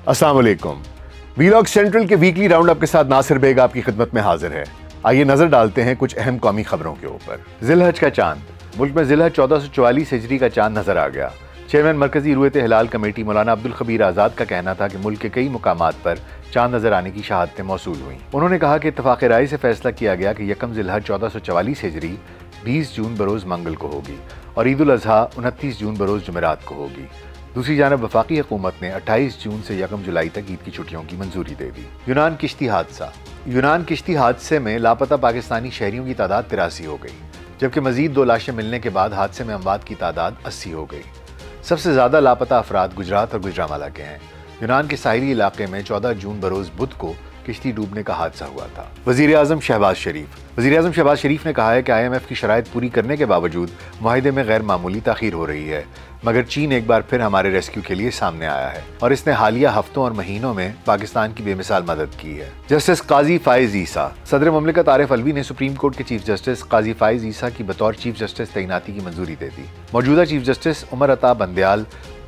अस्सलाम वालेकुम। Vlog central के वीकली राउंड अप के साथ नासिर बेग आपकी खिदमत में हाजिर है। आइए नजर डालते हैं कुछ अहम कौमी खबरों के ऊपर। जिलहज का चांद। मुल्क में जिलहज 1444 हिजरी का चांद नजर आ गया। चेयरमैन मरकजी रुयत हिलाल कमेटी मौलाना अब्दुल खबीर आज़ाद का कहना था कि मुल्क के कई मुकामात पर चांद नजर आने की शहादतें मौसूल हुई। उन्होंने कहा कि इत्तफाक़ राय से फैसला किया गया कि यकम जिलहज 1444 हिजरी 20 जून बरोज़ मंगल को होगी और ईद उल अज़हा 29 जून बरोज़ जुमेरात को होगी। दूसरी जानब वफाकी हुकूमत ने 28 जून से यकम जुलाई तक ईद की छुट्टियों की मंजूरी दे दी। यूनान किश्ती हादसा। यूनान किश्ती हादसे में लापता पाकिस्तानी शहरियों की तादाद 83 हो गई, जबकि मजीद 2 लाशें मिलने के बाद हादसे में अमवात की तादाद 80 हो गई। सबसे ज्यादा लापता अफराद गुजरात और गुजरांवाला के हैं। यूनान के साहिली इलाके में 14 जून बरोज बुध को किश्ती डूबने का हादसा हुआ था। वजीर आजम शहबाज शरीफ ने कहा है कि IMF की शराइत पूरी करने के बावजूद मुआहिदे में गैर मामूली ताखीर हो रही है, मगर चीन एक बार फिर हमारे रेस्क्यू के लिए सामने आया है और इसने हालिया हफ्तों और महीनों में पाकिस्तान की बेमिसाल मदद की है। जस्टिस काजी फाइज ईसा। सदर ममलिकत आरिफ अलवी ने सुप्रीम कोर्ट के चीफ जस्टिस काजी फाइज ईसा की बतौर चीफ जस्टिस तैनाती की मंजूरी दे दी। मौजूदा चीफ जस्टिस उमर अता बंदयाल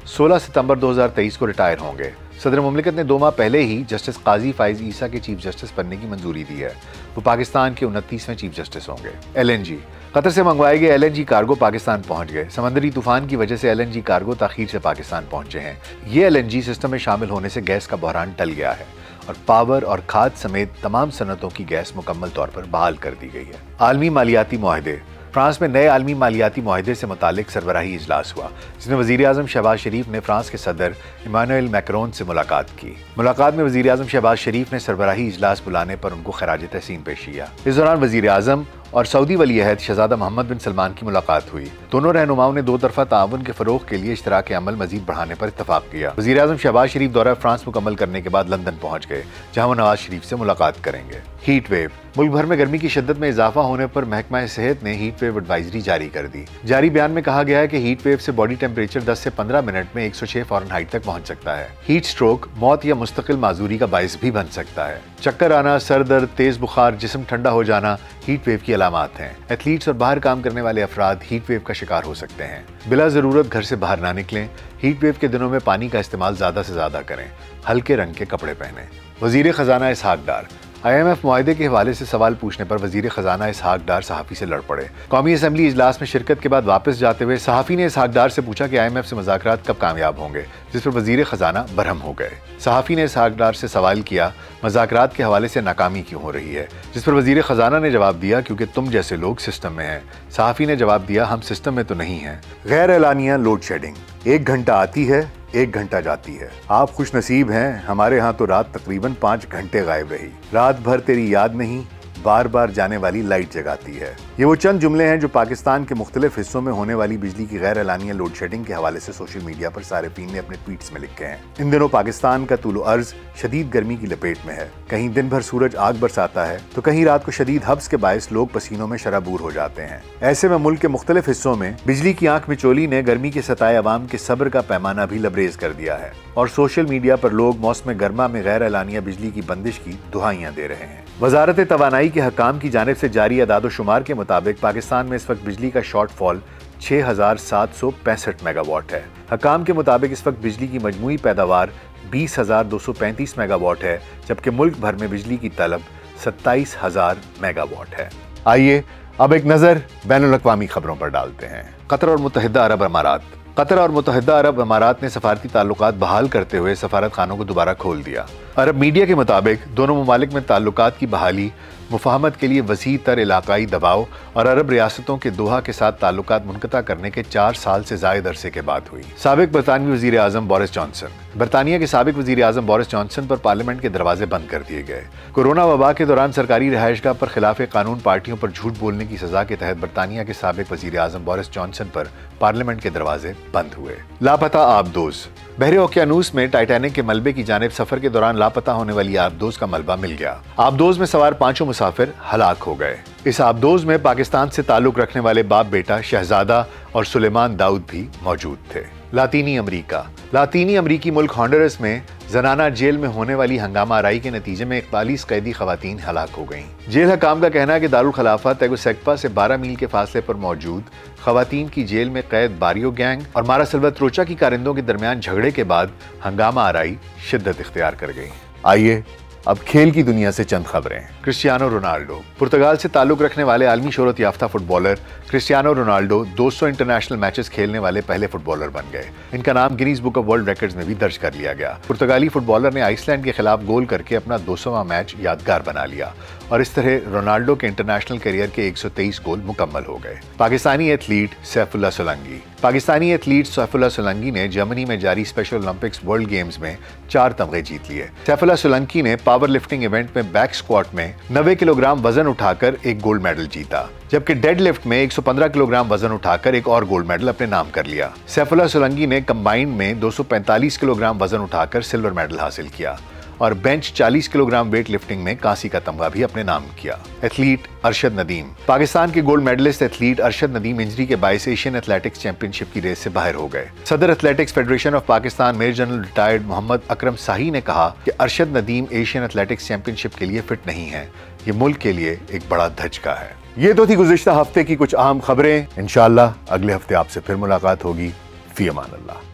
16 सितंबर 2023 को रिटायर होंगे। सदर ममलिकत ने 2 माह पहले ही जस्टिस काजी फाइज ईसा के चीफ जस्टिस बनने की मंजूरी दी है। वो पाकिस्तान के 29वें चीफ जस्टिस होंगे। LNG। कतर से मंगवाए गए LNG कार्गो पाकिस्तान पहुंच गए। समंदरी तूफान की वजह से LNG कार्गो ताखीर से पाकिस्तान पहुंचे हैं। ये LNG सिस्टम में शामिल होने से गैस का बहरान टल गया है और पावर और खाद समेत तमाम सनतों की गैस मुकम्मल तौर पर बहाल कर दी गई है। आलमी मालियाती मुआहदे। फ्रांस में नए आलमी मालियाती मुआहदे से मुतालिक सरबराही इजलास हुआ, जिसमें वजीर आजम शहबाज शरीफ ने फ्रांस के सदर इमानुएल मैक्रोन से मुलाकात की। मुलाकात में वजीर आजम शहबाज शरीफ ने सरबराही इजलास बुलाने पर उनको खराज तहसीन पेश किया। इस दौरान वजीर आजम और सऊदी वली अहद शहजादा मोहम्मद बिन सलमान की मुलाकात हुई। दोनों रहनुमाओं ने 2 तरफा ताउन के फरोग के लिए इश्तराक अमल मजीद बढ़ाने पर इत्तफाक किया। वजीर आजम शहबाज शरीफ दौरा फ्रांस मुकम्मल करने के बाद लंदन पहुंच गए, जहां वो नवाज शरीफ से मुलाकात करेंगे। Heat wave. मुल्क भर में गर्मी की शिद्दत में इजाफा होने पर महकमा सेहत ने हीट वेव एडवाइजरी जारी कर दी। जारी बयान में कहा गया है कि हीट वेव से बॉडी टेम्परेचर 10 से 15 मिनट में 106 फ़ारेनहाइट तक पहुंच सकता है। हीट स्ट्रोक मौत या मुस्तकिल माजूरी का बायस भी बन सकता है। चक्कर आना, सर दर्द, तेज बुखार, जिस्म ठंडा हो जाना हीट वेव की अलामात हैं। एथलीट्स और बाहर काम करने वाले अफराद हीट वेव का शिकार हो सकते हैं। बिला जरूरत घर से बाहर ना निकलें। हीट वेव के दिनों में पानी का इस्तेमाल ज्यादा से ज्यादा करें। हल्के रंग के कपड़े पहनें। वजीर खजाना इसहाक डार। IMF मुआहदे के हवाले से सवाल पूछने पर वजीर खजाना इसहाक डार सहाफ़ी से लड़ पड़े। कौमी असम्बली इजलास में शिरकत के बाद वापस जाते हुए सहाफ़ी ने इसहाक डार से पूछा कि IMF से मुज़ाकरात कब कामयाब होंगे, जिस पर वजीर खजाना बरहम हो गए। सहाफ़ी ने इसहाक डार से सवाल किया मुज़ाकरात के हवाले से नाकामी क्यों हो रही है, जिस पर वजीर खजाना ने जवाब दिया क्योंकि तुम जैसे लोग सिस्टम में हैं। सहाफ़ी ने जवाब दिया हम सिस्टम में तो नहीं हैं। गैर एलानिया लोड शेडिंग। 1 घंटा आती है, 1 घंटा जाती है। आप खुश नसीब हैं, हमारे यहाँ तो रात तकरीबन 5 घंटे गायब रही। रात भर तेरी याद नहीं, बार बार जाने वाली लाइट जगाती है। ये वो चंद जुमले हैं जो पाकिस्तान के मुख्तलिफ हिस्सों में होने वाली बिजली की गैर एलानिया लोड शेडिंग के हवाले से सोशल मीडिया पर सारिफीन ने अपने ट्वीट्स में लिखे हैं। इन दिनों पाकिस्तान का तूलो अर्ज शदीद गर्मी की लपेट में है। कहीं दिन भर सूरज आग बरसाता है तो कहीं रात को शदीद हब्स के बायस लोग पसीनों में शराबूर हो जाते हैं। ऐसे में मुल्क के मुख्तलिफ हिस्सों में बिजली की आंख मिचोली ने गर्मी के सताए अवाम के सब्र का पैमाना भी लबरेज कर दिया है और सोशल मीडिया पर लोग मौसम गर्मा में गैर एलानिया बिजली की बंदिश की दुहाइयां दे रहे हैं। वजारत तवानाई के हकाम की जानिब से जारी अदाद-ओ-शुमार के मुताबिक पाकिस्तान में इस वक्त बिजली का शॉर्टफॉल 6765 मेगावाट है। हकाम के मुताबिक इस वक्त बिजली की मजमूई पैदावार 20,235 मेगावाट है, जबकि मुल्क भर में बिजली की तलब 27,000 मेगावाट है। आइए अब एक नज़र बैनुल अक़वामी खबरों पर डालते हैं। कतर और मुत्तहिदा अरब अमारात। कतर और मुत्तहिदा अरब अमारात ने सफारती ताल्लुकात बहाल करते हुए सफारत खानों को दोबारा खोल दिया। अरब मीडिया के मुताबिक दोनों ममालिक में ताल्लुकात की बहाली मुफाहमत के लिए वसी तर इलाकाई दबाव और अरब रियासतों के दोहा के साथ ताल्लुकात मुनक़ता करने के 4 साल से ज़ायद अरसे के बाद हुई। साबिक बरतानवी वज़ीर आज़म बोरिस जॉनसन। बरतानिया के साबिक वज़ीर आज़म बोरिस जॉनसन पर पार्लियामेंट के दरवाजे बंद कर दिए गए। कोरोना वबा के दौरान सरकारी रिहाइशगाह पर खिलाफ कानून पार्टियों पर झूठ बोलने की सजा के तहत बरतानिया के साबिक वज़ीर आज़म बोरिस जॉनसन पर पार्लियामेंट के दरवाजे बंद हुए। लापता आबदोज। बहरे ओकियानूस में टाइटैनिक के मलबे की जानिब सफर के दौरान लापता होने वाली आबदोज का मलबा मिल गया। आबदोज में सवार 5 मुसाफिर हलाक हो गए। इस आबदोज में पाकिस्तान से ताल्लुक रखने वाले बाप बेटा शहजादा और सुलेमान दाऊद भी मौजूद थे। लातीनी अमरीका। लातीनी अमरीकी मुल्क हॉन्डुरस में जनाना जेल में होने वाली हंगामा आराई के नतीजे में 41 कैदी खवातीन हलाक हो गईं। जेल हकाम का कहना है कि दारुल खिलाफा तेगुसेक्पा से 12 मील के फासले पर मौजूद खवातीन की जेल में कैद बारियो गैंग और मारा सल्वत्रोचा की कारिंदों के दरमियान झगड़े के बाद हंगामा आराई शिद्दत इख्तियार कर गई। आइए अब खेल की दुनिया से चंद खबरें। Cristiano Ronaldo. पुर्तगाल से ताल्लुक रखने वाले आलमी शोहरत याफ्ता footballer Cristiano Ronaldo 200 international matches खेलने वाले पहले फुटबॉलर बन गए। इनका नाम Guinness Book of World Records में भी दर्ज कर लिया गया। पुर्तगाली फुटबॉलर ने आइसलैंड के खिलाफ गोल करके अपना 200वां मैच यादगार बना लिया और इस तरह रोनाल्डो के इंटरनेशनल करियर के 123 गोल मुकम्मल हो गए। पाकिस्तानी एथलीट सैफुल्लाह सोलंकी। पाकिस्तानी एथलीट सैफुल्लाह सोलंकी ने जर्मनी में जारी स्पेशल ओलंपिक्स वर्ल्ड गेम्स में 4 तमगे जीत लिए। सैफुल्लाह सोलंकी ने पावर लिफ्टिंग इवेंट में बैक स्क्वाट में 90 किलोग्राम वजन उठाकर एक गोल्ड मेडल जीता, जबकि डेड लिफ्ट में 115 किलोग्राम वजन उठाकर एक और गोल्ड मेडल अपने नाम कर लिया। सैफुल्लाह सोलंकी ने कंबाइंड में 245 किलोग्राम वजन उठाकर सिल्वर मेडल हासिल किया और बेंच 40 किलोग्राम वेट लिफ्टिंग में कांसी का तमगा भी अपने नाम किया। एथलीट अरशद नदीम। पाकिस्तान के gold medallist athlete Arshad Nadeem injury के बायस एशियन एथलेटिक्स चैंपियनशिप की रेस से बाहर हो गए। सदर Athletics Federation of Pakistan Major General retired Mohammad Akram Shahi ने कहा कि Arshad Nadeem Asian Athletics Championship के लिए फिट नहीं है। ये मुल्क के लिए एक बड़ा धचका है। ये तो थी गुज़िश्ता हफ्ते की कुछ अहम खबरें। इंशाअल्लाह अगले हफ्ते आपसे फिर मुलाकात होगी। फी अमान अल्लाह।